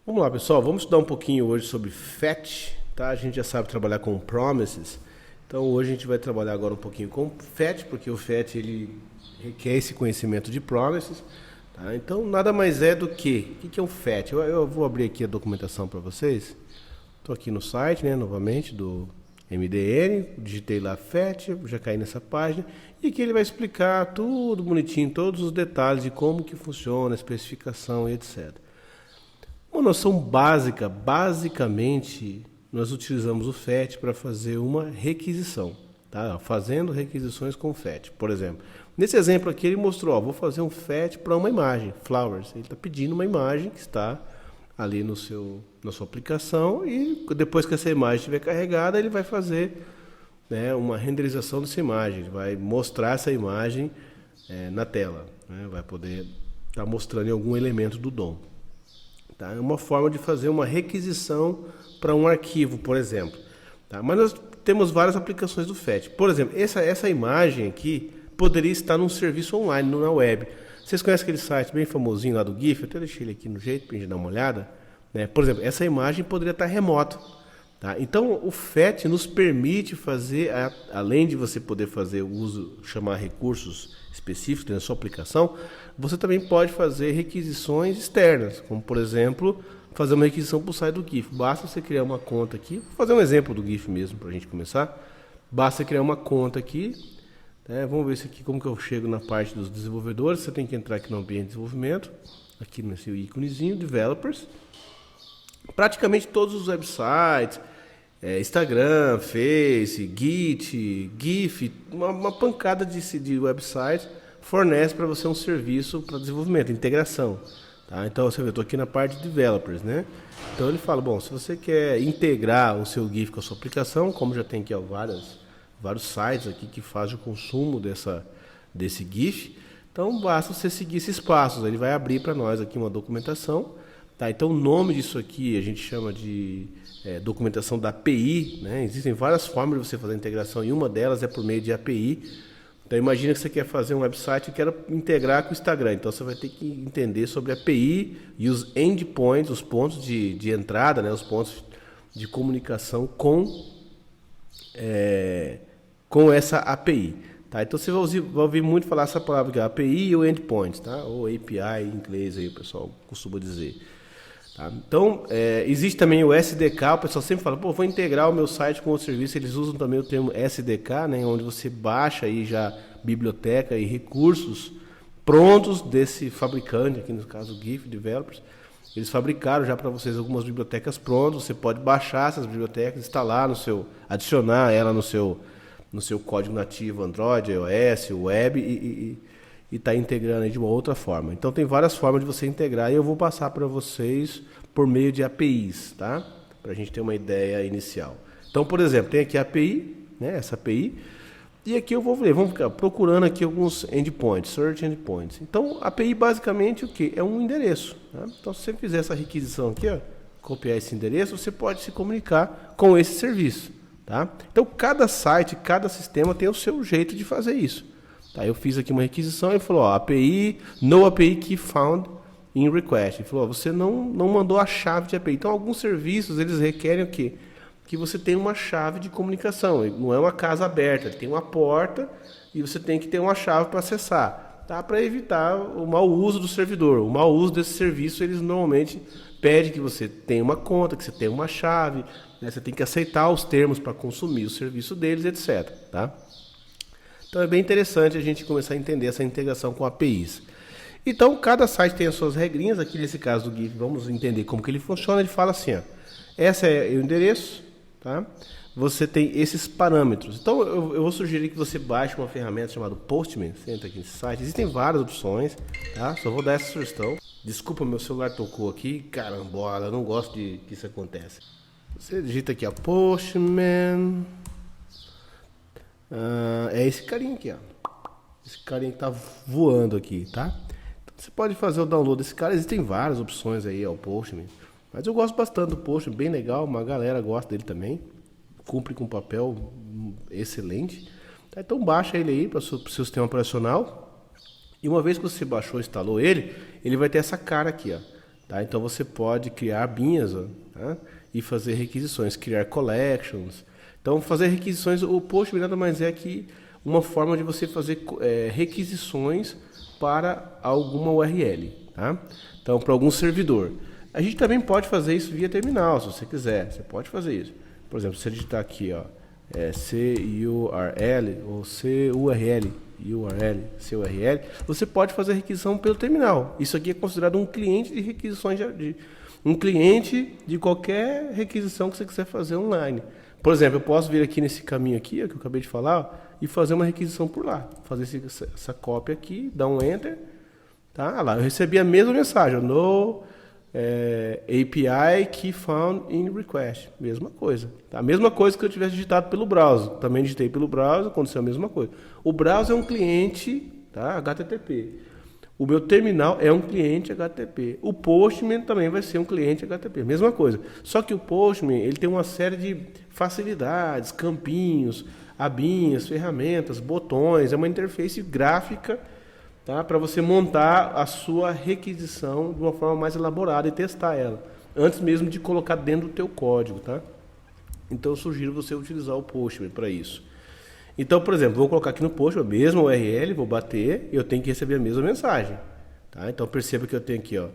Vamos lá, pessoal. Vamos estudar um pouquinho hoje sobre fetch, tá? A gente já sabe trabalhar com promises. Então hoje a gente vai trabalhar agora um pouquinho com fetch, porque o fetch ele requer esse conhecimento de promises, tá? Então nada mais é do que, o que é um fetch? Eu vou abrir aqui a documentação para vocês. Estou aqui no site, né, novamente, do MDN, digitei lá fetch, já caí nessa página, e aqui ele vai explicar tudo bonitinho, todos os detalhes de como que funciona, a especificação e etc. Uma noção básica, basicamente, nós utilizamos o FET para fazer uma requisição, tá? Fazendo requisições com FET. Por exemplo, nesse exemplo aqui ele mostrou, vou fazer um FET para uma imagem, flowers. Ele está pedindo uma imagem que está ali na sua aplicação e depois que essa imagem estiver carregada, ele vai fazer, né, uma renderização dessa imagem, ele vai mostrar essa imagem na tela, né? Vai poder estar mostrando algum elemento do DOM. Tá? É uma forma de fazer uma requisição para um arquivo, por exemplo. Tá? Mas nós temos várias aplicações do FET. Por exemplo, essa imagem aqui poderia estar num serviço online, na web. Vocês conhecem aquele site bem famosinho lá do GIF? Eu até deixei ele aqui no jeito para a gente dar uma olhada. Né? Por exemplo, essa imagem poderia estar remota. Tá? Então, o FET nos permite fazer, além de você poder fazer o uso, chamar recursos específicos na sua aplicação, você também pode fazer requisições externas, como por exemplo, fazer uma requisição para o site do GIF. Basta você criar uma conta aqui, vou fazer um exemplo do GIF mesmo para a gente começar. Basta criar uma conta aqui, né? Vamos ver isso aqui, como que eu chego na parte dos desenvolvedores. Você tem que entrar aqui no ambiente de desenvolvimento, aqui nesse íconezinho, developers. Praticamente todos os websites, Instagram, Face, Git, GIF, uma pancada de websites fornece para você um serviço para desenvolvimento, integração. Tá? Então você vê, eu estou aqui na parte de developers, né? Então ele fala, bom, se você quer integrar o seu GIF com a sua aplicação, como já tem aqui vários sites aqui que fazem o consumo desse GIF, então basta você seguir esses passos. Ele vai abrir para nós aqui uma documentação. Tá? Então o nome disso aqui a gente chama de documentação da API, né? Existem várias formas de você fazer a integração e uma delas é por meio de API. Então imagina que você quer fazer um website e quer integrar com o Instagram. Então você vai ter que entender sobre a API e os endpoints, os pontos de entrada, né? Os pontos de comunicação com essa API. Tá? Então você vai ouvir muito falar essa palavra aqui, API e o endpoint, tá? Ou API em inglês aí o pessoal costuma dizer. Tá? Então, existe também o SDK, o pessoal sempre fala, vou integrar o meu site com outro serviço, eles usam também o termo SDK, né, onde você baixa aí já biblioteca e recursos prontos desse fabricante, aqui no caso o GIF Developers, eles fabricaram já para vocês algumas bibliotecas prontas, você pode baixar essas bibliotecas, instalar adicionar ela no seu código nativo Android, iOS, web e está integrando aí de uma outra forma. Então tem várias formas de você integrar e eu vou passar para vocês por meio de APIs, tá? Para a gente ter uma ideia inicial. Então, por exemplo, tem aqui a API, né? Essa API, e aqui vamos ficar procurando aqui alguns endpoints, search endpoints. Então, a API basicamente o que? É um endereço. Tá? Então, se você fizer essa requisição aqui, copiar esse endereço, você pode se comunicar com esse serviço. Tá? Então, cada site, cada sistema tem o seu jeito de fazer isso. Tá, eu fiz aqui uma requisição e falou, API, no API key found in request. Ele falou, você não mandou a chave de API. Então, alguns serviços, eles requerem o quê? Que você tenha uma chave de comunicação. Não é uma casa aberta, tem uma porta e você tem que ter uma chave para acessar. Tá? Para evitar o mau uso do servidor. O mau uso desse serviço, eles normalmente pedem que você tenha uma conta, que você tenha uma chave, né? Você tem que aceitar os termos para consumir o serviço deles, etc. Tá? Então é bem interessante a gente começar a entender essa integração com APIs. Então cada site tem as suas regrinhas, aqui nesse caso do GIF vamos entender como que ele funciona. Ele fala assim, esse é o endereço, tá? Você tem esses parâmetros. Então eu vou sugerir que você baixe uma ferramenta chamada Postman, você entra aqui nesse site, existem várias opções, tá? Só vou dar essa sugestão. Desculpa, meu celular tocou aqui, carambola, eu não gosto que isso aconteça. Você digita aqui, Postman... é esse carinha aqui, esse carinha que tá voando aqui, tá? Então, você pode fazer o download desse cara, existem várias opções aí, o Postman, mas eu gosto bastante do Postman, bem legal, uma galera gosta dele também, cumpre com um papel excelente, tá? Então baixa ele aí para o seu sistema operacional, e uma vez que você baixou e instalou ele vai ter essa cara aqui, Tá? Então você pode criar abinhas, ó, tá? E fazer requisições, criar collections. Então fazer requisições, o Postman nada mais é que uma forma de você fazer requisições para alguma URL, tá? Então para algum servidor. A gente também pode fazer isso via terminal, se você quiser, você pode fazer isso. Por exemplo, se você digitar aqui, ó, CURL ou CURL, você pode fazer requisição pelo terminal. Isso aqui é considerado um cliente de requisições um cliente de qualquer requisição que você quiser fazer online. Por exemplo, eu posso vir aqui nesse caminho aqui, ó, que eu acabei de falar, ó, e fazer uma requisição por lá. Fazer essa cópia aqui, dar um enter, tá? Lá, eu recebi a mesma mensagem, no API key found in request, mesma coisa, tá? A mesma coisa que eu tivesse digitado pelo browser, também digitei pelo browser, aconteceu a mesma coisa. O browser é um cliente, tá? HTTP. O meu terminal é um cliente HTTP. O Postman também vai ser um cliente HTTP, mesma coisa. Só que o Postman ele tem uma série de facilidades, campinhos, abinhas, ferramentas, botões, é uma interface gráfica, tá? Para você montar a sua requisição de uma forma mais elaborada e testar ela, antes mesmo de colocar dentro do teu código, tá? Então eu sugiro você utilizar o Postman para isso. Então, por exemplo, vou colocar aqui no Postman a mesma URL, vou bater e eu tenho que receber a mesma mensagem, tá? Então perceba que eu tenho aqui, ó,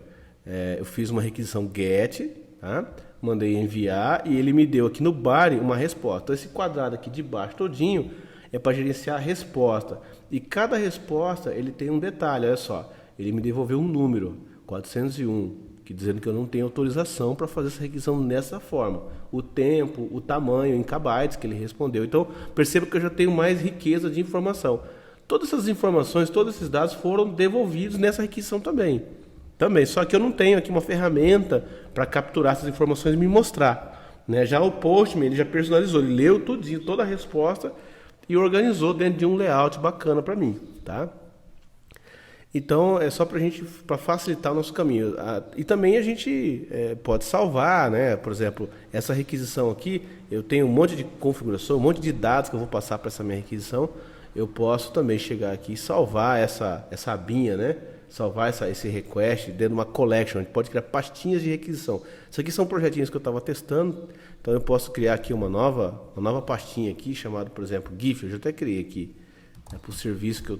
eu fiz uma requisição GET, tá? Mandei enviar e ele me deu aqui no body uma resposta. Então esse quadrado aqui de baixo todinho é para gerenciar a resposta. E cada resposta ele tem um detalhe, olha só. Ele me devolveu um número, 401, que dizendo que eu não tenho autorização para fazer essa requisição dessa forma. O tempo, o tamanho em kbytes que ele respondeu. Então perceba que eu já tenho mais riqueza de informação. Todas essas informações, todos esses dados foram devolvidos nessa requisição também. Só que eu não tenho aqui uma ferramenta para capturar essas informações e me mostrar, né? Já o Postman ele já personalizou, ele leu tudinho, toda a resposta e organizou dentro de um layout bacana para mim, tá? Então é só para facilitar o nosso caminho. E também a gente pode salvar, né? Por exemplo, essa requisição aqui, eu tenho um monte de configuração, um monte de dados que eu vou passar para essa minha requisição. Eu posso também chegar aqui e salvar essa abinha, né? Salvar esse request dentro de uma collection. A gente pode criar pastinhas de requisição. Isso aqui são projetinhos que eu estava testando. Então eu posso criar aqui uma nova pastinha aqui, chamada, por exemplo, GIF. Eu já até criei aqui, né, para o serviço que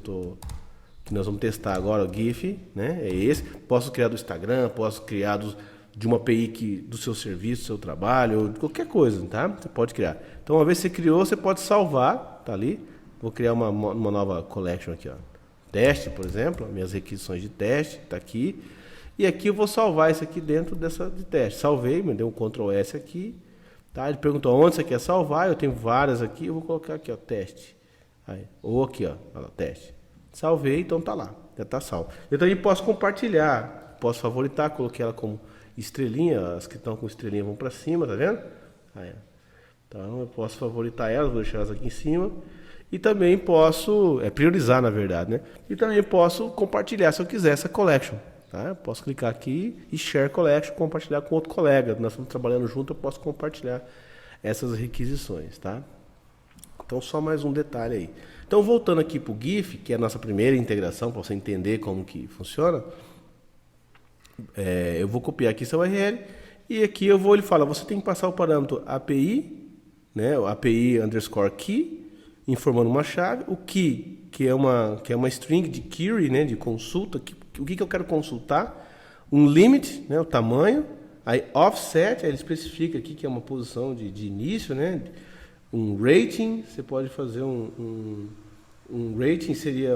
nós vamos testar agora, o GIF, né? É esse. Posso criar do Instagram, posso criar de uma API do seu serviço, do seu trabalho, ou de qualquer coisa, tá? Você pode criar. Então, uma vez que você criou, você pode salvar, tá ali. Vou criar uma nova collection aqui, ó. Teste, por exemplo, minhas requisições de teste, tá aqui. E aqui eu vou salvar isso aqui dentro dessa de teste. Salvei, me deu um Ctrl S aqui, tá? Ele perguntou onde você quer salvar, eu tenho várias aqui, eu vou colocar aqui, ó, teste. Aí, ou aqui, ó, teste. Salvei, então tá lá, já tá salvo. Eu também posso compartilhar, posso favoritar, coloquei ela como estrelinha, as que estão com estrelinha vão para cima, tá vendo? Aí, então eu posso favoritar elas, vou deixar elas aqui em cima. E também posso, priorizar na verdade, né? E também posso compartilhar se eu quiser essa collection, tá? Eu posso clicar aqui e share collection, compartilhar com outro colega. Nós estamos trabalhando junto, eu posso compartilhar essas requisições, tá? Então só mais um detalhe aí. Então voltando aqui para o GIF, que é a nossa primeira integração, para você entender como que funciona, eu vou copiar aqui essa URL e aqui ele fala, você tem que passar o parâmetro API, né? O API underscore key, informando uma chave, o key, que é uma string de query, né? De consulta, o que eu quero consultar, um limit, né? O tamanho, aí offset, aí ele especifica aqui que é uma posição de início, né? Um rating, você pode fazer um rating, seria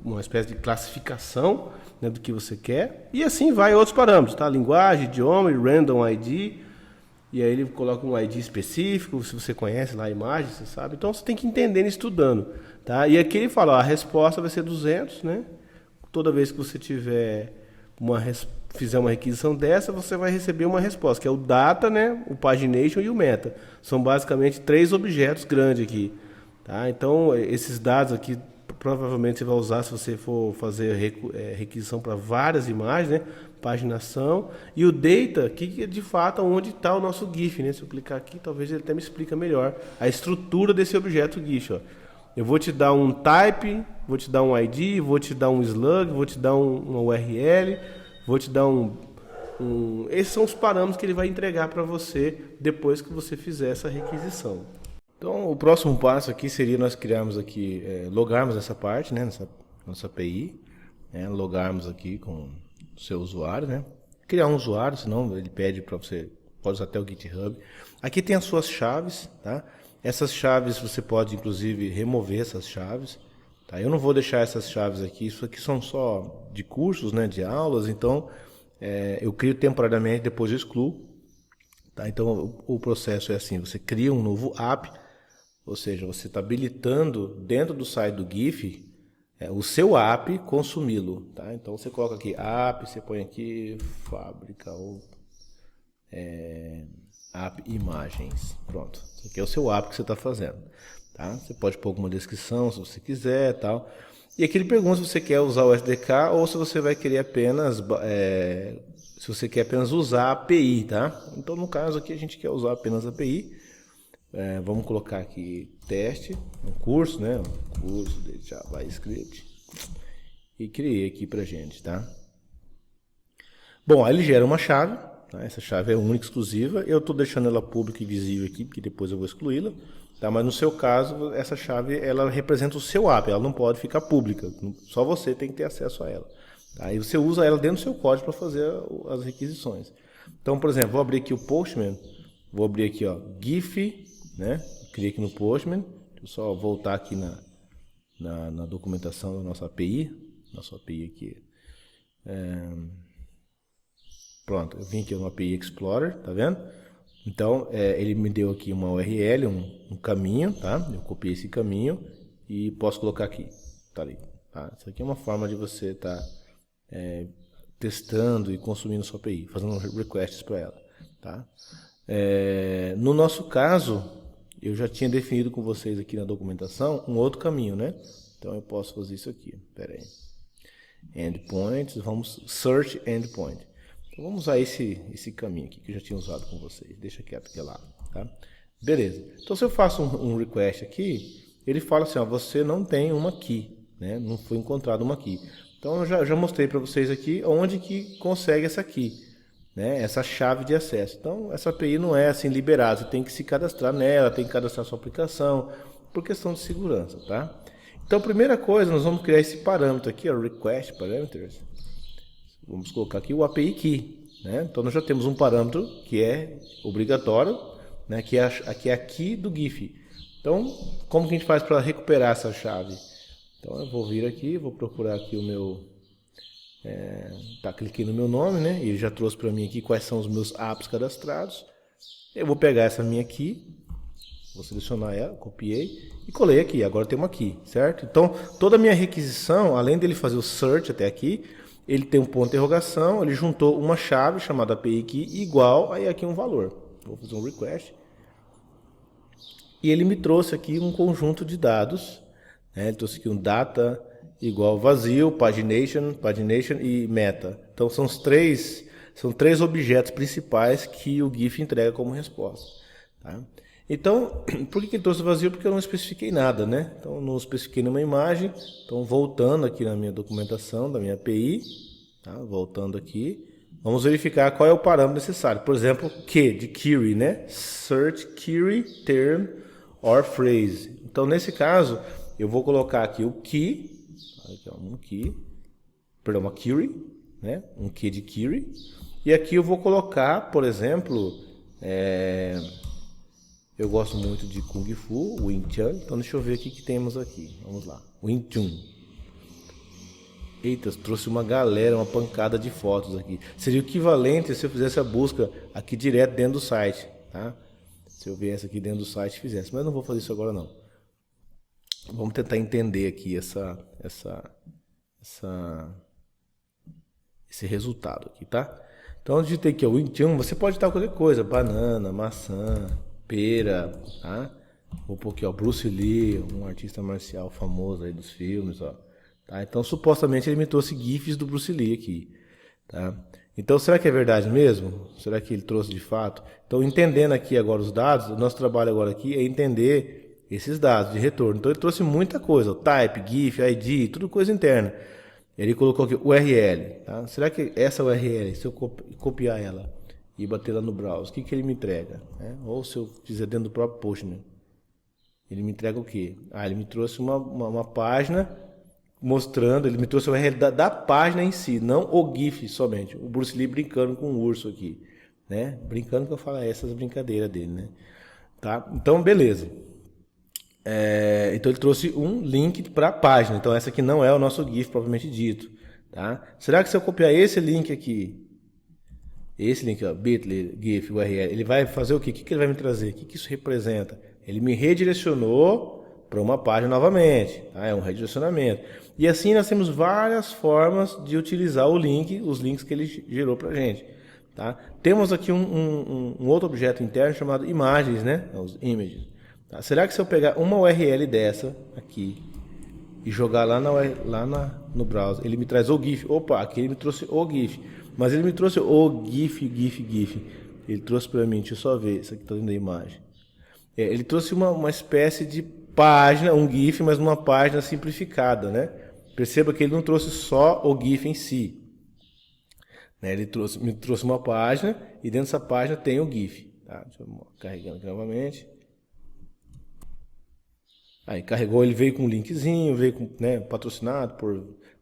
uma espécie de classificação, né, do que você quer. E assim vai outros parâmetros, tá? Linguagem, idioma, random ID. E aí ele coloca um ID específico, se você conhece lá a imagem, você sabe. Então você tem que entender estudando, tá? E aqui ele fala, ó, a resposta vai ser 200, né? Toda vez que você fizer uma requisição dessa, você vai receber uma resposta, que é o data, né, o pagination e o meta. São basicamente 3 objetos grandes aqui, tá? Então, esses dados aqui, provavelmente você vai usar se você for fazer requisição para várias imagens, né? Paginação. E o data, aqui que é de fato onde está o nosso GIF, né? Se eu clicar aqui, talvez ele até me explica melhor a estrutura desse objeto GIF, ó. Eu vou te dar um type, vou te dar um ID, vou te dar um slug, vou te dar uma URL, vou te dar um Esses são os parâmetros que ele vai entregar para você depois que você fizer essa requisição. Então, o próximo passo aqui seria nós criarmos aqui, logarmos essa parte, né, nossa API, né, logarmos aqui com o seu usuário, né, criar um usuário, senão ele pede para você, pode usar até o GitHub. Aqui tem as suas chaves, tá? Essas chaves você pode inclusive remover essas chaves, tá? Eu não vou deixar essas chaves aqui, isso aqui são só de cursos, né, de aulas, então eu crio temporariamente, depois eu excluo, tá? Então o processo é assim, você cria um novo app, ou seja, você está habilitando dentro do site do GIF o seu app consumi-lo, tá? Então você coloca aqui app, você põe aqui fábrica ou app imagens, pronto. Esse aqui é o seu app que você está fazendo, tá? Você pode pôr alguma descrição se você quiser, tal. E aqui ele pergunta se você quer usar o SDK ou se você vai querer apenas se você quer apenas usar a API, tá? Então no caso aqui a gente quer usar apenas a API. Vamos colocar aqui teste, um curso, né? Um curso de JavaScript. E criei aqui pra gente, tá? Bom, aí ele gera uma chave, tá? Essa chave é única, exclusiva. Eu estou deixando ela pública e visível aqui, porque depois eu vou excluí-la. Tá? Mas no seu caso, essa chave ela representa o seu app, ela não pode ficar pública. Só você tem que ter acesso a ela. Tá? E você usa ela dentro do seu código para fazer as requisições. Então, por exemplo, vou abrir aqui o Postman, vou abrir aqui, ó, GIF, né? Criei aqui no Postman. Deixa eu só voltar aqui na documentação da nossa API. Nossa API aqui. Pronto, eu vim aqui no API Explorer, tá vendo? Então, ele me deu aqui uma URL, um caminho, tá? Eu copiei esse caminho e posso colocar aqui. Tá ali. Tá? Isso aqui é uma forma de você estar testando e consumindo sua API, fazendo requests para ela, tá? No nosso caso, eu já tinha definido com vocês aqui na documentação um outro caminho, né? Então eu posso fazer isso aqui. Pera aí. Endpoints, vamos search endpoint. Então vamos usar esse caminho aqui que eu já tinha usado com vocês. Deixa quieto que é lá, tá? Beleza. Então se eu faço um request aqui, ele fala assim, ó, você não tem uma key, né? Não foi encontrado uma key. Então eu já mostrei para vocês aqui onde que consegue essa key, né? Essa chave de acesso. Então essa API não é assim liberada, você tem que se cadastrar nela, tem que cadastrar sua aplicação, por questão de segurança, tá? Então, primeira coisa, nós vamos criar esse parâmetro aqui, ó, request parameters. Vamos colocar aqui o API key, né? Então, nós já temos um parâmetro que é obrigatório, né? Que é a key do GIF. Então, como que a gente faz para recuperar essa chave? Então, eu vou vir aqui, vou procurar aqui o meu... cliquei no meu nome, né? Ele já trouxe para mim aqui quais são os meus apps cadastrados. Eu vou pegar essa minha key, vou selecionar ela, copiei e colei aqui. Agora tem uma key, certo? Então, toda a minha requisição, além dele fazer o search até aqui, ele tem um ponto de interrogação, ele juntou uma chave chamada API key igual a aqui um valor. Vou fazer um request. E ele me trouxe aqui um conjunto de dados, né? Ele trouxe aqui um data igual vazio, pagination e meta. Então, são três objetos principais que o GIF entrega como resposta, tá? Então, por que ele trouxe vazio? Porque eu não especifiquei nada, né? Então, eu não especifiquei nenhuma imagem. Então, voltando aqui na minha documentação da minha API, tá? Voltando aqui, vamos verificar qual é o parâmetro necessário. Por exemplo, key, de query, né? Search query, term or phrase. Então, nesse caso, eu vou colocar aqui o key, aqui, ó, uma query, né? Um key de query. E aqui eu vou colocar, por exemplo, eu gosto muito de Kung Fu, Wing Chun. Então deixa eu ver o que temos aqui. Vamos lá. Wing Chun. Eita, trouxe uma galera, uma pancada de fotos aqui. Seria o equivalente se eu fizesse a busca aqui direto dentro do site, tá? Se eu viesse aqui dentro do site e fizesse. Mas eu não vou fazer isso agora não. Vamos tentar entender aqui esse resultado aqui, tá? Então, onde tem aqui o Wing Chun, você pode estar qualquer coisa. Banana, maçã, pera, tá? Vou pôr aqui, ó, Bruce Lee, um artista marcial famoso aí dos filmes, ó. Tá? Então, supostamente ele me trouxe GIFs do Bruce Lee aqui, tá? Então, será que é verdade mesmo? Será que ele trouxe de fato? Então, entendendo aqui agora os dados, o nosso trabalho agora aqui é entender esses dados de retorno. Então, ele trouxe muita coisa, ó, type, GIF, ID, tudo coisa interna. Ele colocou aqui URL, tá? Será que essa URL, se eu copiar ela e bater lá no browser, o que ele me entrega? Né? Ou se eu fizer dentro do próprio Postman, ele me entrega o quê? Ele me trouxe uma página mostrando, ele me trouxe a URL da página em si, não o GIF somente. O Bruce Lee brincando com o urso aqui, né? Brincando que eu falo essas brincadeiras dele, né? Tá? Então, beleza. Então ele trouxe um link para a página. Então essa aqui não é o nosso GIF propriamente dito, tá? Será que se eu copiar esse link aqui, esse link, ó, bit.ly, GIF, URL, ele vai fazer o quê? O que ele vai me trazer? O que isso representa? Ele me redirecionou para uma página novamente, tá? É um redirecionamento. E assim nós temos várias formas de utilizar o link, os links que ele gerou para a gente, tá? Temos aqui um outro objeto interno chamado imagens, né? Os images. Tá? Será que se eu pegar uma URL dessa aqui e jogar lá no browser, ele me traz o GIF? Opa, aqui ele me trouxe o GIF. Mas ele me trouxe o GIF. Ele trouxe para mim, deixa eu só ver, isso aqui está dentro da imagem. Ele trouxe uma espécie de página, um GIF, mas uma página simplificada, né? Perceba que ele não trouxe só o GIF em si. Né? Ele me trouxe uma página e dentro dessa página tem o GIF. Tá? Deixa eu carregando aqui novamente. Aí carregou, ele veio com um linkzinho, veio com, né, patrocinado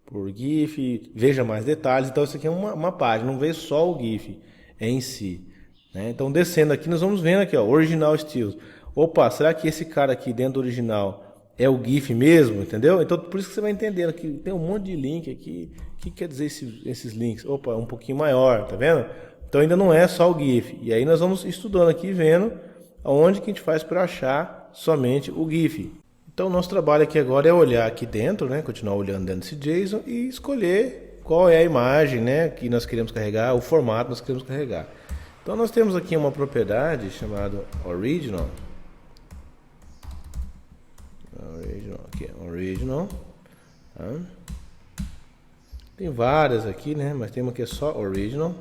por GIF, veja mais detalhes. Então isso aqui é uma página, não veio só o GIF em si, né? Então descendo aqui, nós vamos vendo aqui, ó, Original Stills. Opa, será que esse cara aqui dentro do original é o GIF mesmo, entendeu? Então por isso que você vai entendendo que tem um monte de link aqui. O que quer dizer esses links? Opa, é um pouquinho maior, tá vendo? Então ainda não é só o GIF. E aí nós vamos estudando aqui, vendo aonde que a gente faz para achar somente o GIF. Então, o nosso trabalho aqui agora é olhar aqui dentro, né? Continuar olhando dentro desse JSON e escolher qual é a imagem, né, que nós queremos carregar, o formato que nós queremos carregar. Então, nós temos aqui uma propriedade chamada Original. Original. Tá? Tem várias aqui, né? Mas tem uma que é só Original.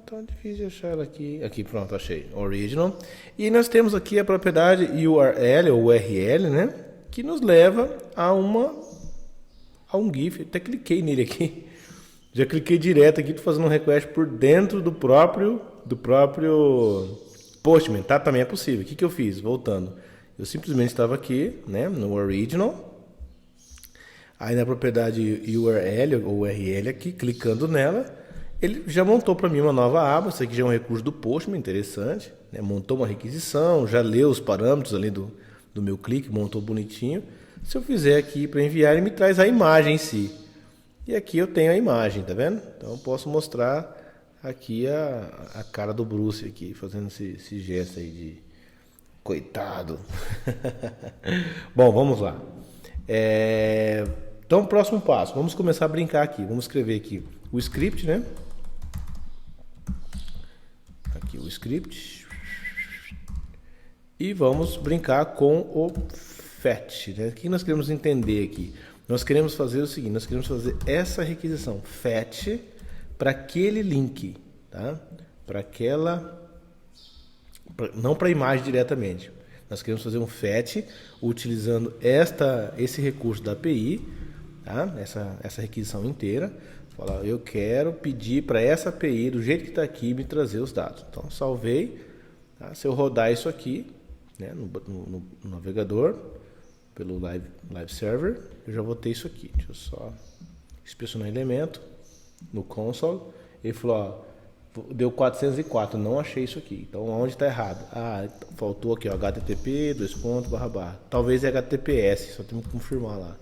Tá difícil de achar ela aqui. Aqui, pronto, achei. Original. E nós temos aqui a propriedade URL ou URL, né? Que nos leva a um GIF. Até cliquei nele aqui. Já cliquei direto aqui, tô fazendo um request por dentro do próprio Postman, tá? Também é possível. O que eu fiz? Voltando. Eu simplesmente estava aqui, né? No Original. Aí na propriedade URL ou URL aqui, clicando nela. Ele já montou para mim uma nova aba, isso aqui já é um recurso do Postman, interessante, né? Montou uma requisição, já leu os parâmetros ali do meu clique, montou bonitinho. Se eu fizer aqui para enviar, ele me traz a imagem em si. E aqui eu tenho a imagem, tá vendo? Então eu posso mostrar aqui a cara do Bruce aqui, fazendo esse gesto aí de coitado. Bom, vamos lá. Então, próximo passo, vamos começar a brincar aqui. Vamos escrever aqui o script, né? Aqui o script. E vamos brincar com o fetch, né? O que nós queremos entender aqui? Nós queremos fazer o seguinte, nós queremos fazer essa requisição, fetch, para aquele link, tá? Não para a imagem diretamente. Nós queremos fazer um fetch utilizando esse recurso da API, tá? Essa requisição inteira. Falar, eu quero pedir para essa API, do jeito que está aqui, me trazer os dados. Então, salvei. Tá? Se eu rodar isso aqui, né, no navegador, pelo Live Server, eu já vou ter isso aqui. Deixa eu só inspecionar elemento no console. Ele falou, ó, deu 404, não achei isso aqui. Então, onde está errado? Faltou aqui, ó, http, //. Talvez é HTTPS, só temos que confirmar lá.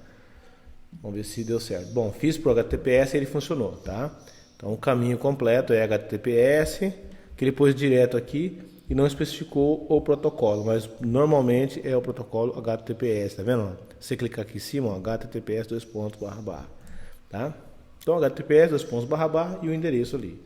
Vamos ver se deu certo. Bom, fiz para o HTTPS e ele funcionou, tá? Então, o caminho completo é HTTPS, que ele pôs direto aqui e não especificou o protocolo, mas normalmente é o protocolo HTTPS, tá vendo? Você clicar aqui em cima, ó, HTTPS //, tá? Então, HTTPS // e o endereço ali.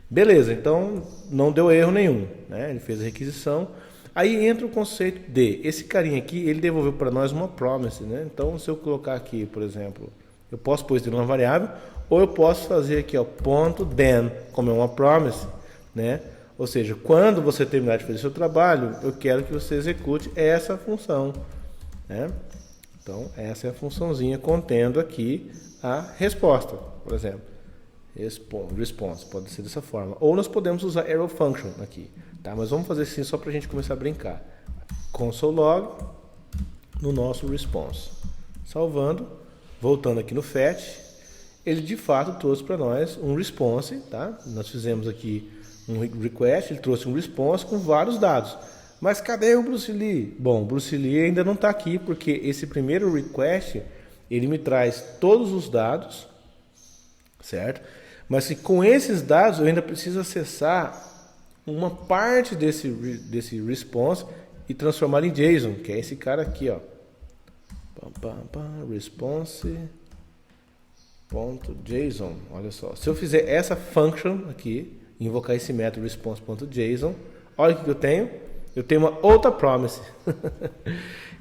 Beleza, então não deu erro nenhum, né? Ele fez a requisição. Aí entra o conceito de, esse carinha aqui, ele devolveu para nós uma promise, né? Então, se eu colocar aqui, por exemplo, eu posso pôr isso numa variável, ou eu posso fazer aqui, ó, .then, como é uma promise, né? Ou seja, quando você terminar de fazer seu trabalho, eu quero que você execute essa função, né? Então, essa é a funçãozinha contendo aqui a resposta, por exemplo. Response, pode ser dessa forma. Ou nós podemos usar arrow function aqui, tá? Mas vamos fazer assim só para a gente começar a brincar. Console log no nosso response. Salvando, voltando aqui no fetch, ele de fato trouxe para nós um response, tá? Nós fizemos aqui um request, ele trouxe um response com vários dados. Mas cadê o Bruce Lee? Bom, o Bruce Lee ainda não está aqui porque esse primeiro request, ele me traz todos os dados, certo? Mas se com esses dados eu ainda preciso acessar uma parte desse response e transformar em JSON, que é esse cara aqui, ó. Response.json. Olha só. Se eu fizer essa function aqui, invocar esse método response.json, olha o que eu tenho. Eu tenho uma outra promise.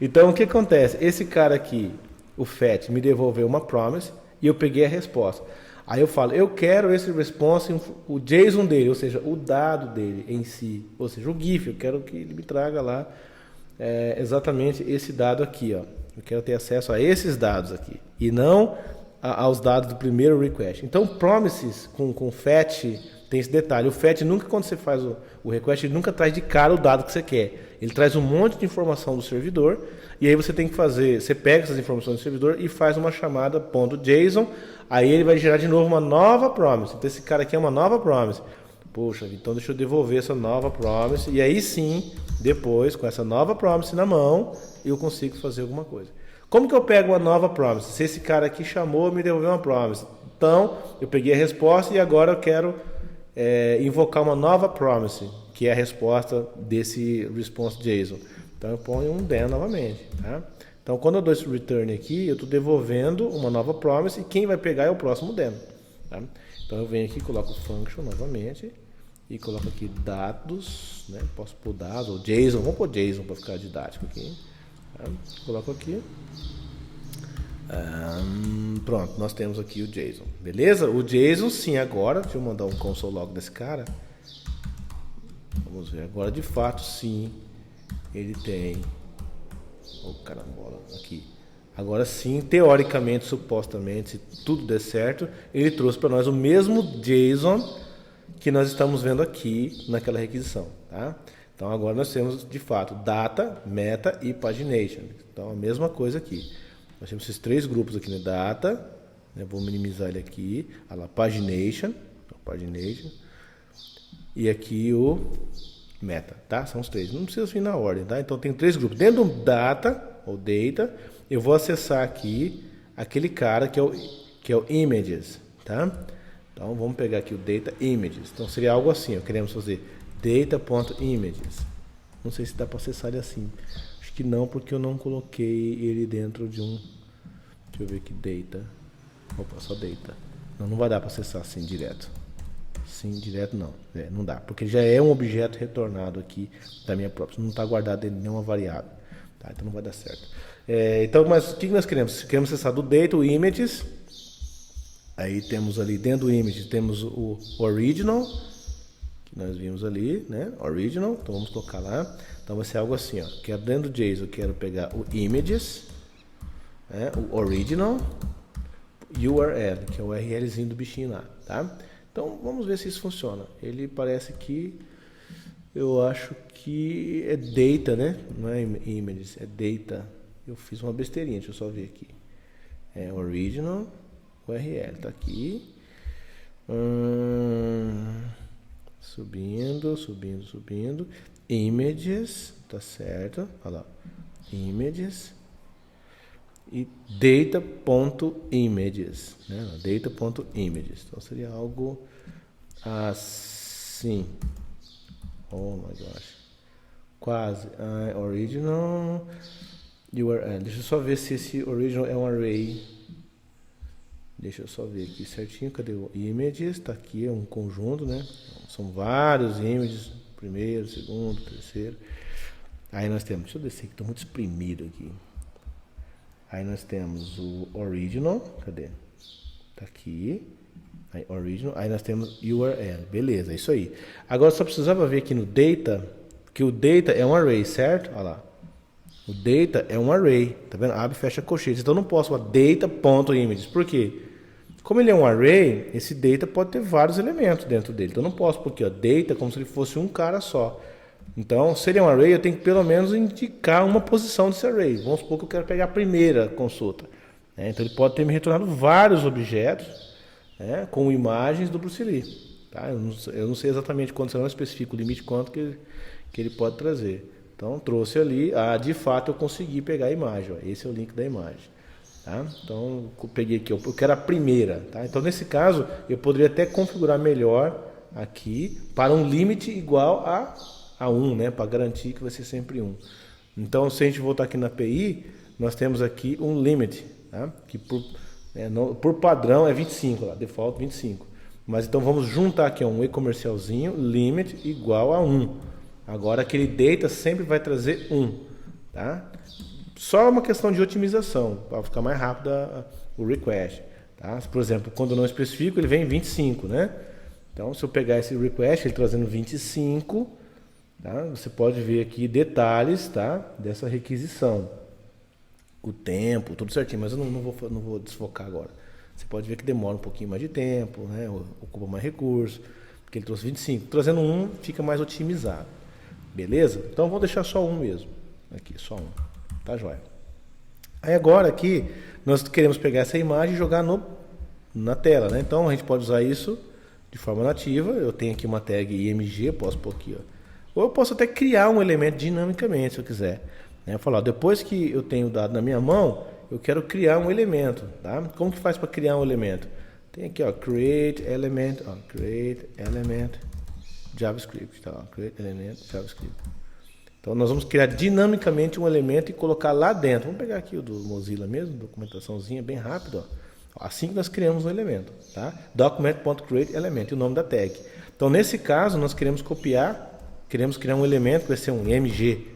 Então o que acontece? Esse cara aqui, o fetch, me devolveu uma promise e eu peguei a resposta. Aí eu falo, eu quero esse response, o JSON dele, ou seja, o dado dele em si, ou seja, o GIF, eu quero que ele me traga lá exatamente esse dado aqui, ó. Eu quero ter acesso a esses dados aqui e não aos dados do primeiro request. Então, promises com fetch tem esse detalhe. O fetch nunca, quando você faz o request, ele nunca traz de cara o dado que você quer. Ele traz um monte de informação do servidor e aí você tem que fazer, você pega essas informações do servidor e faz uma chamada .json, aí ele vai gerar de novo uma nova promise. Então esse cara aqui é uma nova promise. Poxa, então deixa eu devolver essa nova promise e aí sim, depois, com essa nova promise na mão, eu consigo fazer alguma coisa. Como que eu pego uma nova promise? Se esse cara aqui chamou, me devolveu uma promise. Então, eu peguei a resposta e agora eu quero invocar uma nova promise, que é a resposta desse response JSON. Então eu ponho um then novamente, tá? Então quando eu dou esse return aqui, eu estou devolvendo uma nova promise e quem vai pegar é o próximo then, tá? Então eu venho aqui, coloco function novamente e coloco aqui dados, né? Posso pôr dados ou JSON, vamos pôr JSON para ficar didático aqui, tá? Coloco aqui. Pronto, nós temos aqui o JSON, beleza? O JSON sim, agora, deixa eu mandar um console log desse cara. Vamos ver, agora de fato sim, ele tem, carambola, aqui. Agora sim, teoricamente, supostamente, se tudo der certo, ele trouxe para nós o mesmo JSON que nós estamos vendo aqui naquela requisição, tá? Então agora nós temos de fato data, meta e pagination. Então a mesma coisa aqui. Nós temos esses três grupos aqui, né? Data, né? Vou minimizar ele aqui. Olha lá, pagination, e aqui o meta, tá? São os três. Não precisa vir na ordem, tá? Então tem três grupos. Dentro do data, ou data, eu vou acessar aqui aquele cara que é o images, tá? Então vamos pegar aqui o data images. Então seria algo assim, ó. Queremos fazer data.images. Não sei se dá para acessar ele assim. Acho que não, porque eu não coloquei ele dentro de um... Deixa eu ver aqui, data. Opa, só data. Não vai dar para acessar assim direto. Sim, direto não. Não dá, porque já é um objeto retornado aqui da minha própria. Não está guardado em nenhuma variável. Tá? Então não vai dar certo. Então, mas o que nós queremos? Queremos acessar do data, o images. Aí temos ali dentro do image, temos o original, que nós vimos ali, né? Original, então vamos colocar lá. Então vai ser algo assim, ó. Quero dentro do JSON, eu quero pegar o images, né? O original, URL, que é o URLzinho do bichinho lá, tá? Então vamos ver se isso funciona. Ele parece que, eu acho que é data, né? Não é images, é data. Eu fiz uma besteirinha, deixa eu só ver aqui. Original, URL, tá aqui. Subindo. Images, tá certo. Olha lá. Images. E data.images, né? Data.images. Então seria algo assim. Oh my gosh. Quase. Original URL. Deixa eu só ver se esse original é um array. Deixa eu só ver aqui certinho. Cadê o images? Tá aqui, é um conjunto, né? São vários images. Primeiro, segundo, terceiro. Aí nós temos, deixa eu descer que estou muito exprimido aqui. Aí nós temos o original, cadê? Tá aqui. Aí original, aí nós temos URL. Beleza, é isso aí. Agora só precisava ver aqui no data, que o data é um array, certo? Olha lá. O data é um array, tá vendo? Abre e fecha colchetes. Então eu não posso falar data.images. Por quê? Como ele é um array, esse data pode ter vários elementos dentro dele. Então eu não posso, porque data é como se ele fosse um cara só. Então, se ele é um array, eu tenho que pelo menos indicar uma posição desse array. Vamos supor que eu quero pegar a primeira consulta. Então ele pode ter me retornado vários objetos, com imagens do Bruce Lee. Tá? Eu não sei exatamente quanto, eu não especifico o limite quanto que ele pode trazer. Então trouxe ali, de fato eu consegui pegar a imagem. Esse é o link da imagem. Tá? Então eu peguei aqui, eu quero a primeira. Tá? Então nesse caso eu poderia até configurar melhor aqui para um limite igual a 1, né? Para garantir que vai ser sempre 1. Então se a gente voltar aqui na API, nós temos aqui um limit, tá? Que por padrão é 25, lá, default 25. Mas então vamos juntar aqui um e-comercialzinho, limit igual a 1. Agora aquele data sempre vai trazer 1. Tá? Só uma questão de otimização, para ficar mais rápido o request. Tá? Por exemplo, quando eu não especifico, ele vem 25. Né? Então se eu pegar esse request, ele trazendo 25, tá? Você pode ver aqui detalhes, tá? Dessa requisição. O tempo, tudo certinho, mas eu não vou desfocar agora. Você pode ver que demora um pouquinho mais de tempo, né? Ocupa mais recurso, porque ele trouxe 25. Trazendo 1 fica mais otimizado. Beleza? Então vou deixar só 1 mesmo. Aqui, só 1. Tá joia? Aí agora aqui, nós queremos pegar essa imagem e jogar na tela, né? Então a gente pode usar isso de forma nativa. Eu tenho aqui uma tag img, eu posso pôr aqui, ó. Ou eu posso até criar um elemento dinamicamente, se eu quiser. Eu falar, depois que eu tenho o dado na minha mão, eu quero criar um elemento, tá? Como que faz para criar um elemento? Tem aqui, ó, create element JavaScript, tá? Create element JavaScript. Então nós vamos criar dinamicamente um elemento e colocar lá dentro. Vamos pegar aqui o do Mozilla mesmo, documentaçãozinha bem rápido, ó. Assim que nós criamos um elemento, tá? Document.createElement, o nome da tag. Então nesse caso nós queremos criar um elemento que vai ser um MG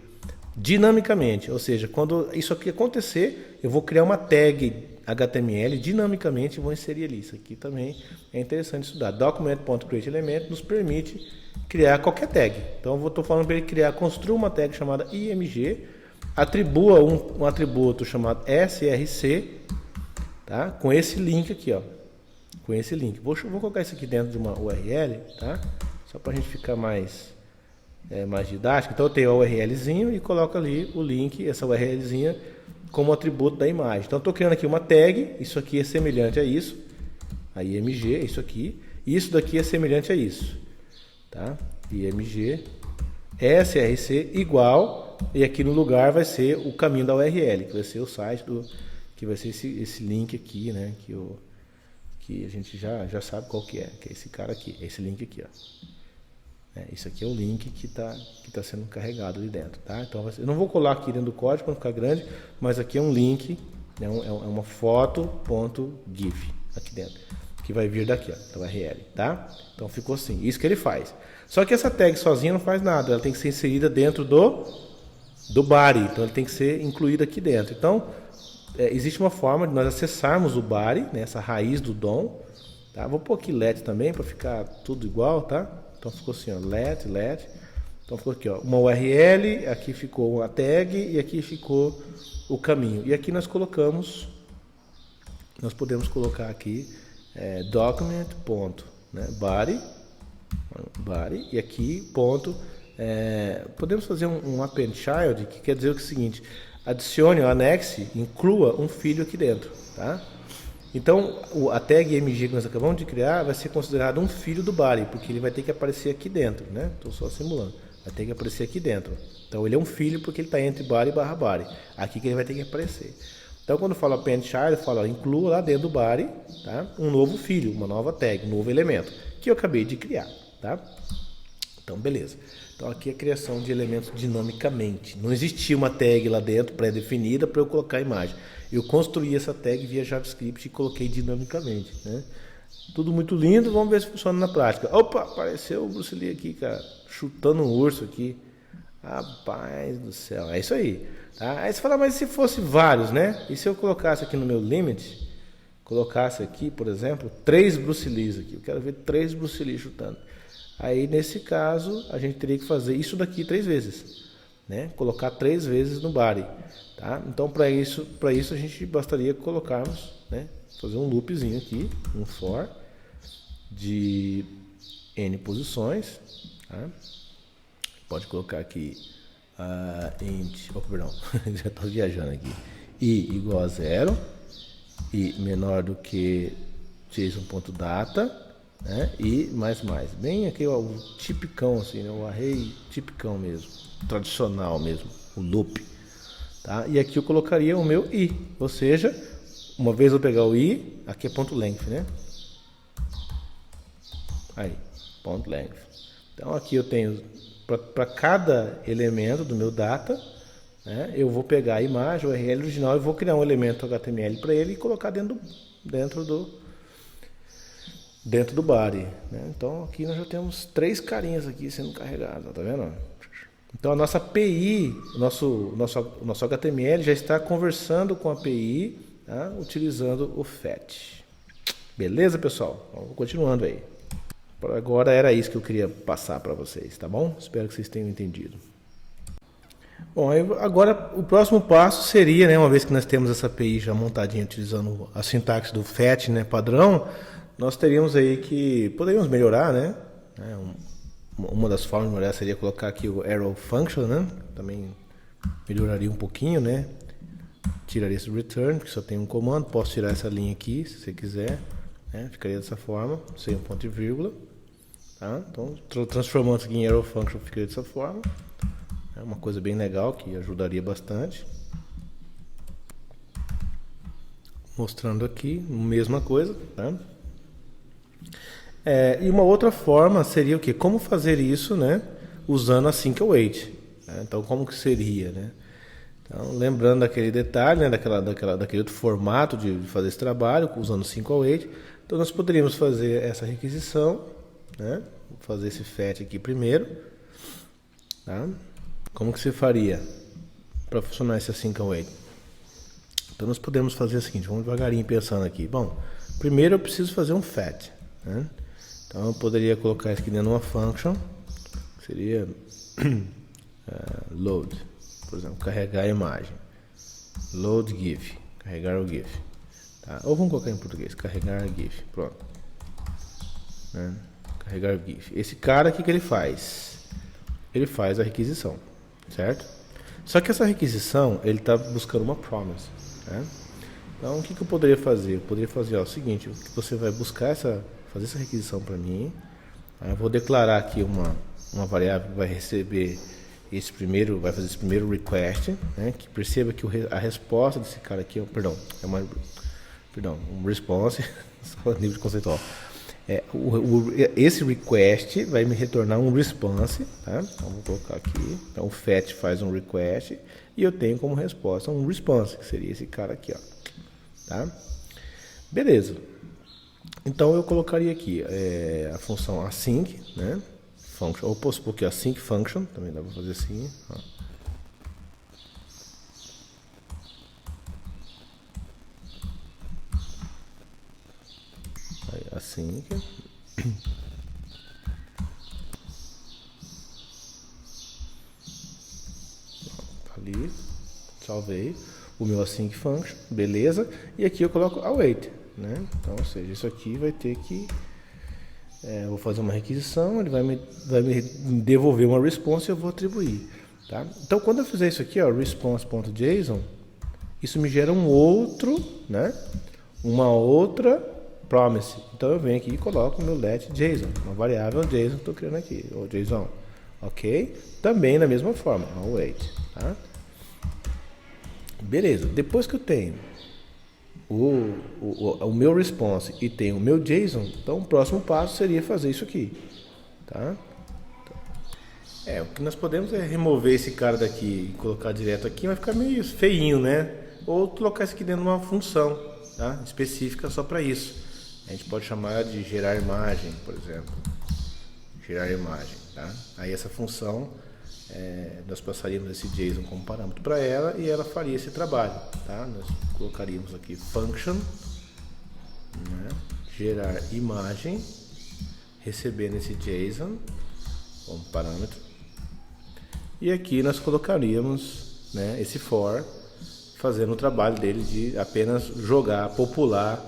dinamicamente, ou seja, quando isso aqui acontecer, eu vou criar uma tag HTML dinamicamente e vou inserir ali. Isso aqui também é interessante estudar. Document.createElement nos permite criar qualquer tag. Então eu estou falando para ele construa uma tag chamada img, atribua um atributo chamado src, tá? Com esse link aqui, ó. Com esse link. Vou colocar isso aqui dentro de uma URL, tá? Só para a gente ficar mais didático. Então eu tenho a URLzinho e coloco ali o link, essa URLzinha, como atributo da imagem. Então eu estou criando aqui uma tag, isso aqui é semelhante a isso, a img, isso aqui, e isso daqui é semelhante a isso, tá? img, src igual, e aqui no lugar vai ser o caminho da URL, que vai ser o site que vai ser esse link aqui, né? Que a gente já sabe qual que é esse cara aqui, esse link aqui, ó. Isso aqui é o link que tá sendo carregado ali dentro, tá? Então eu não vou colar aqui dentro do código para não ficar grande, mas aqui é um link, é uma foto.gif aqui dentro, que vai vir daqui, ó, da URL, tá? Então ficou assim, isso que ele faz. Só que essa tag sozinha não faz nada, ela tem que ser inserida dentro do body, então ele tem que ser incluído aqui dentro. Então existe uma forma de nós acessarmos o body, né, essa raiz do DOM, tá? Vou pôr aqui let também para ficar tudo igual, tá? Então ficou assim, ó, let. Então ficou aqui, ó, uma URL, aqui ficou uma tag e aqui ficou o caminho. E aqui nós podemos colocar aqui document ponto, né, body, e aqui ponto, podemos fazer um append child, que quer dizer o seguinte, adicione ou anexe, inclua um filho aqui dentro, tá? Então, a tag MG que nós acabamos de criar vai ser considerado um filho do body, porque ele vai ter que aparecer aqui dentro, né? Estou só simulando. Vai ter que aparecer aqui dentro. Então, ele é um filho porque ele está entre body e /body. Aqui que ele vai ter que aparecer. Então, quando eu falo append child, eu falo, inclua lá dentro do body, tá? Um novo filho, uma nova tag, um novo elemento, que eu acabei de criar, tá? Então, beleza. Então, aqui é a criação de elementos dinamicamente. Não existia uma tag lá dentro pré-definida para eu colocar a imagem. Eu construí essa tag via JavaScript e coloquei dinamicamente, né? Tudo muito lindo, vamos ver se funciona na prática. Opa, apareceu o Bruce Lee aqui, cara, chutando um urso aqui. Rapaz do céu, é isso aí. Tá? Aí você fala, mas se fosse vários, né? E se eu colocasse aqui no meu limit, colocasse aqui, por exemplo, 3 Bruce Lees aqui. Eu quero ver 3 Bruce Lee chutando. Aí, nesse caso, a gente teria que fazer isso daqui 3 vezes. né, colocar 3 vezes no body, tá? Então para isso a gente bastaria colocarmos, né, fazer um loopzinho aqui, um for de n posições, tá? Pode colocar aqui int, perdão, já estou viajando aqui, i igual a 0, i menor do que json.data, né, e mais, bem aqui ó, o tipicão assim, né, o array tipicão mesmo, tradicional mesmo, o loop, tá? E aqui eu colocaria o meu i, ou seja, uma vez eu pegar o i, aqui é ponto length, né? Aí, ponto length. Então aqui eu tenho para cada elemento do meu data, né, eu vou pegar a imagem, o URL original, e vou criar um elemento HTML para ele e colocar dentro do body, né? Então aqui nós já temos 3 carinhas aqui sendo carregados, tá vendo? Então a nossa API, o nosso HTML já está conversando com a API, tá, utilizando o FET. Beleza, pessoal? Vamos continuando aí. Por agora era isso que eu queria passar para vocês, tá bom? Espero que vocês tenham entendido. Bom, agora o próximo passo seria, né, uma vez que nós temos essa API já montadinha utilizando a sintaxe do FET, né, padrão, nós teríamos aí que poderíamos melhorar, né? Uma das formas de melhorar seria colocar aqui o arrow function, né? Também melhoraria um pouquinho, né? Tiraria esse return, porque só tem um comando. Posso tirar essa linha aqui, se você quiser, né? Ficaria dessa forma, sem um ponto e vírgula, tá? Então, transformando isso aqui em arrow function, ficaria dessa forma. É uma coisa bem legal que ajudaria bastante. Mostrando aqui, mesma coisa, tá? E uma outra forma seria o quê? Como fazer isso, né, usando async await, né? Então, como que seria, né? Então, lembrando daquele detalhe, né, daquele outro formato de fazer esse trabalho, usando async await, então nós poderíamos fazer essa requisição, né? Vou fazer esse fetch aqui primeiro, tá? Como que você faria para funcionar esse async await? Então, nós podemos fazer o seguinte, vamos devagarinho pensando aqui. Bom, primeiro eu preciso fazer um fetch, né? Então eu poderia colocar isso aqui dentro de uma function, que seria load, por exemplo, carregar a imagem, load GIF, carregar o GIF, tá? Ou vamos colocar em português, carregar GIF, pronto, né? Carregar GIF. Esse cara aqui que ele faz? Ele faz a requisição, certo? Só que essa requisição, ele está buscando uma promise, né? Então o que eu poderia fazer? Eu poderia fazer o seguinte, você vai buscar fazer essa requisição para mim, eu vou declarar aqui uma variável que vai receber vai fazer esse primeiro request, né, que perceba que a resposta desse cara aqui, um response, só nível conceitual, esse request vai me retornar um response, tá? Então vou colocar aqui, então o fetch faz um request e eu tenho como resposta um response, que seria esse cara aqui, ó, tá? Beleza. Então eu colocaria aqui a função async, né? Function, ou posso pôr aqui async function, também dá para fazer assim, ó. Aí, async. Ali, salvei o meu async function, beleza? E aqui eu coloco await, né? Então, ou seja, isso aqui vai ter que eu vou fazer uma requisição, ele vai me devolver uma response e eu vou atribuir, tá? Então, quando eu fizer isso aqui, ó, response.json, isso me gera um outro, né? Uma outra promise. Então, eu venho aqui e coloco o meu let.json, uma variável JSON que estou criando aqui, ou JSON, ok? Também da mesma forma, await, tá? Beleza, depois que eu tenho o meu response e tenho o meu JSON, então o próximo passo seria fazer isso aqui, tá? O que nós podemos é remover esse cara daqui e colocar direto aqui, vai ficar meio feinho, né? Ou colocar isso aqui dentro de uma função, tá? Específica só para isso. A gente pode chamar de gerar imagem, por exemplo, gerar imagem, tá? Aí essa função nós passaríamos esse JSON como parâmetro para ela e ela faria esse trabalho, tá? Nós colocaríamos aqui function, né? Gerar imagem, recebendo esse JSON como parâmetro, E aqui nós colocaríamos, né, esse for, fazendo o trabalho dele de apenas jogar, popular,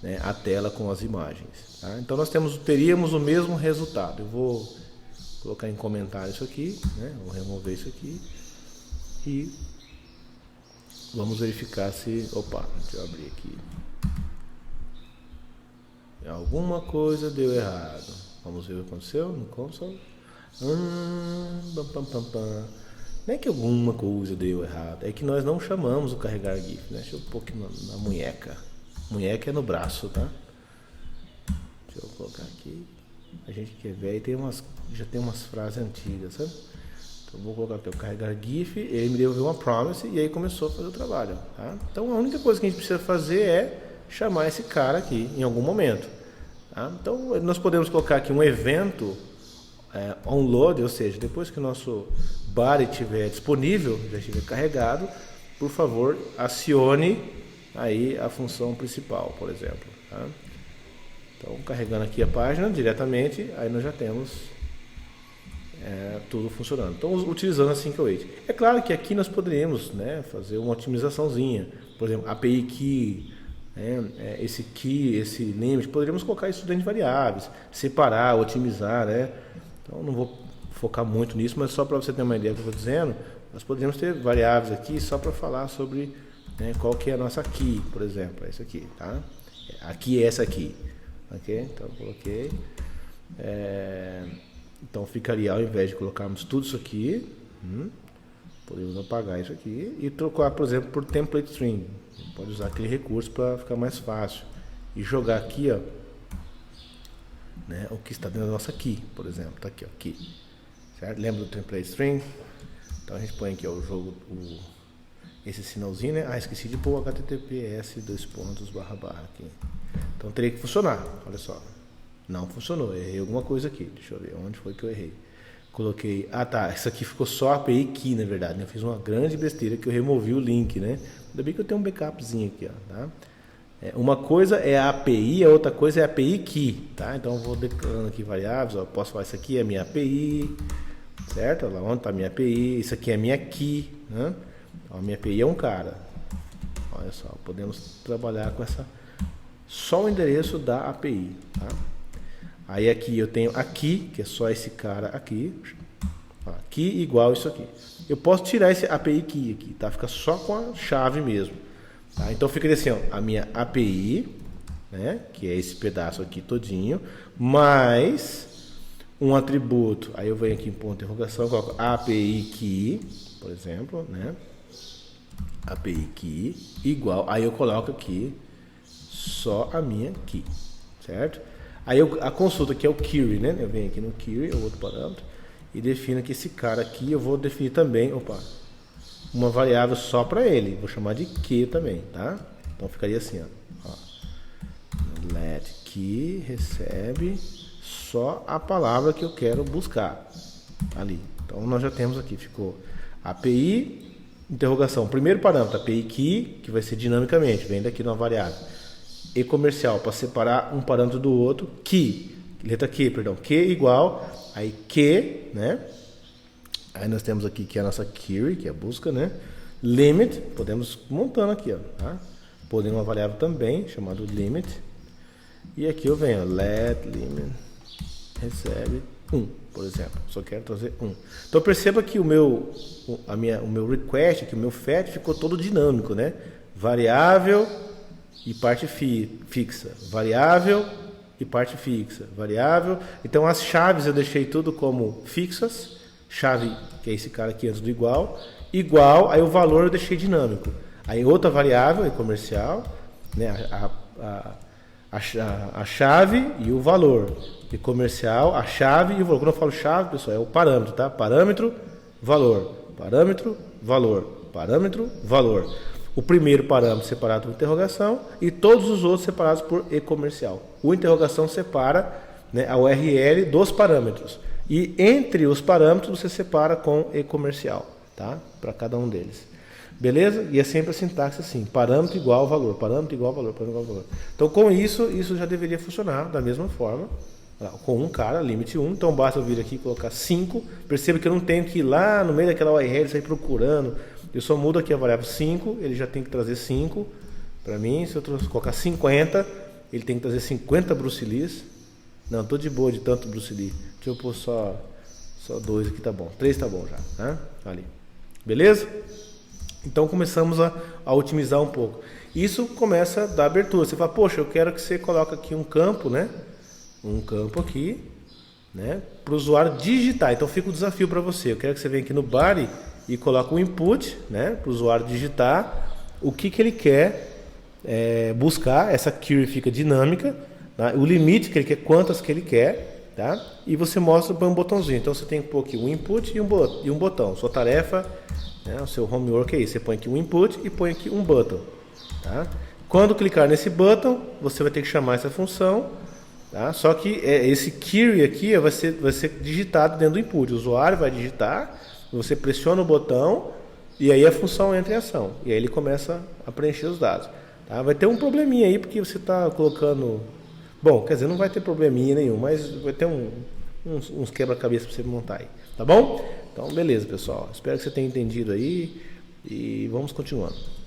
né, a tela com as imagens. Tá? Então nós teríamos o mesmo resultado. Eu vou colocar em comentário isso aqui, né, vou remover isso aqui e vamos verificar se... Opa, deixa eu abrir aqui. Alguma coisa deu errado. Vamos ver o que aconteceu no console. Não é que alguma coisa deu errado, é que nós não chamamos o carregar GIF, né? Deixa eu pôr aqui na munheca. Munheca é no braço, tá? Deixa eu colocar aqui. A gente que é velho já tem umas frases antigas, sabe? Então eu vou colocar aqui o carregar GIF, ele me devolveu uma promise e aí começou a fazer o trabalho, tá? Então a única coisa que a gente precisa fazer é chamar esse cara aqui em algum momento, tá? Então nós podemos colocar aqui um evento onload, ou seja, depois que o nosso body estiver disponível, já estiver carregado, por favor, acione aí a função principal, por exemplo, tá? Então, carregando aqui a página diretamente, aí nós já temos tudo funcionando. Então, utilizando a Sync Await. É claro que aqui nós poderíamos, né, fazer uma otimizaçãozinha, por exemplo, API Key, esse key, esse limit, poderíamos colocar isso dentro de variáveis, separar, otimizar, né? Então não vou focar muito nisso, mas só para você ter uma ideia do que eu estou dizendo, nós poderíamos ter variáveis aqui só para falar sobre, né, qual que é a nossa key, por exemplo, é isso aqui, tá? Aqui é essa aqui, ok? Então eu coloquei, então ficaria, ao invés de colocarmos tudo isso aqui, podemos apagar isso aqui e trocar, por exemplo, por template string. Pode usar aquele recurso para ficar mais fácil e jogar aqui, ó, né, o que está dentro da nossa key, por exemplo, tá aqui, ó, key, certo? Lembra do template string? Então a gente põe aqui, ó, esse sinalzinho, né? Esqueci de pôr o https aqui. Então teria que funcionar, olha só, não funcionou, errei alguma coisa aqui, deixa eu ver onde foi que eu errei. Coloquei, isso aqui ficou só API Key, na verdade, né? Eu fiz uma grande besteira que eu removi o link, né? Ainda bem que eu tenho um backupzinho aqui, ó, tá? Uma coisa é a API, a outra coisa é a API Key, tá? Então eu vou declarando aqui variáveis, ó, posso falar isso aqui é a minha API, certo? Olha lá onde está a minha API, isso aqui é a minha Key, né? Ó, a minha API é um cara, olha só, podemos trabalhar com só o endereço da API, tá? Aí aqui eu tenho aqui, que é só esse cara aqui, aqui igual isso aqui. Eu posso tirar esse API Key aqui, tá? Fica só com a chave mesmo. Tá? Então fica assim, ó, a minha API, né, que é esse pedaço aqui todinho, mais um atributo. Aí eu venho aqui em ponto de interrogação, coloco API Key, por exemplo, né? API Key igual, aí eu coloco aqui só a minha key, certo? Aí a consulta que é o query, né? Eu venho aqui no query, o outro parâmetro, e defino que esse cara aqui eu vou definir também, uma variável só para ele. Vou chamar de key também, tá? Então ficaria assim, ó. Let key recebe só a palavra que eu quero buscar ali. Então nós já temos aqui, ficou API, interrogação, primeiro parâmetro, API key, que vai ser dinamicamente, vem daqui numa variável. E comercial, para separar um parâmetro do outro, key, letra Q, perdão, Q igual, aí Q, né? Aí nós temos aqui que é a nossa query, que é a busca, né? Limit, podemos montando aqui, ó, tá? Podemos uma variável também, chamada limit. E aqui eu venho, let limit recebe 1, por exemplo. Só quero trazer 1. Então perceba que o meu request, que o meu fetch ficou todo dinâmico, né? Variável e parte fixa, variável e parte fixa, variável. Então as chaves eu deixei tudo como fixas, chave que é esse cara aqui antes do igual, aí o valor eu deixei dinâmico. Aí outra variável é comercial, né? A chave e o valor. E comercial, a chave e o valor. Quando eu falo chave, pessoal, é o parâmetro, tá? Parâmetro, valor, parâmetro, valor, parâmetro, valor. O primeiro parâmetro separado por interrogação e todos os outros separados por e-comercial. O interrogação separa, né, a URL dos parâmetros. E entre os parâmetros você separa com e-comercial, tá? Para cada um deles. Beleza? E é sempre a sintaxe assim, parâmetro igual valor, parâmetro igual valor, parâmetro igual valor. Então com isso já deveria funcionar da mesma forma, com um cara, limite 1, então basta eu vir aqui e colocar 5. Perceba que eu não tenho que ir lá no meio daquela URL sair procurando. Eu só mudo aqui a variável 5, ele já tem que trazer 5 para mim. Se eu colocar 50, ele tem que trazer 50 Bruce Lees. Não, tô de boa de tanto Bruce Lee. Deixa eu pôr só 2 aqui, tá bom. 3 tá bom já, né? Ali. Beleza? Então começamos a otimizar um pouco. Isso começa a dar abertura. Você fala, poxa, eu quero que você coloque aqui um campo, né? Um campo aqui, né? Para o usuário digitar. Então fica o desafio para você. Eu quero que você venha aqui no body e coloque um input, né? Para o usuário digitar o que ele quer buscar. Essa query fica dinâmica, tá? O limite que ele quer, quantas que ele quer, tá? E você mostra para um botãozinho. Então você tem que pôr aqui um input e um botão. Sua tarefa, né? O seu homework é isso. Você põe aqui um input e põe aqui um button, tá? Quando clicar nesse button, você vai ter que chamar essa função. Tá? Só que esse query aqui vai ser digitado dentro do input. O usuário vai digitar, você pressiona o botão e aí a função entra em ação. E aí ele começa a preencher os dados. Tá? Vai ter um probleminha aí porque você está colocando... Bom, quer dizer, não vai ter probleminha nenhum, mas vai ter uns quebra-cabeça para você montar aí. Tá bom? Então, beleza, pessoal. Espero que você tenha entendido aí e vamos continuando.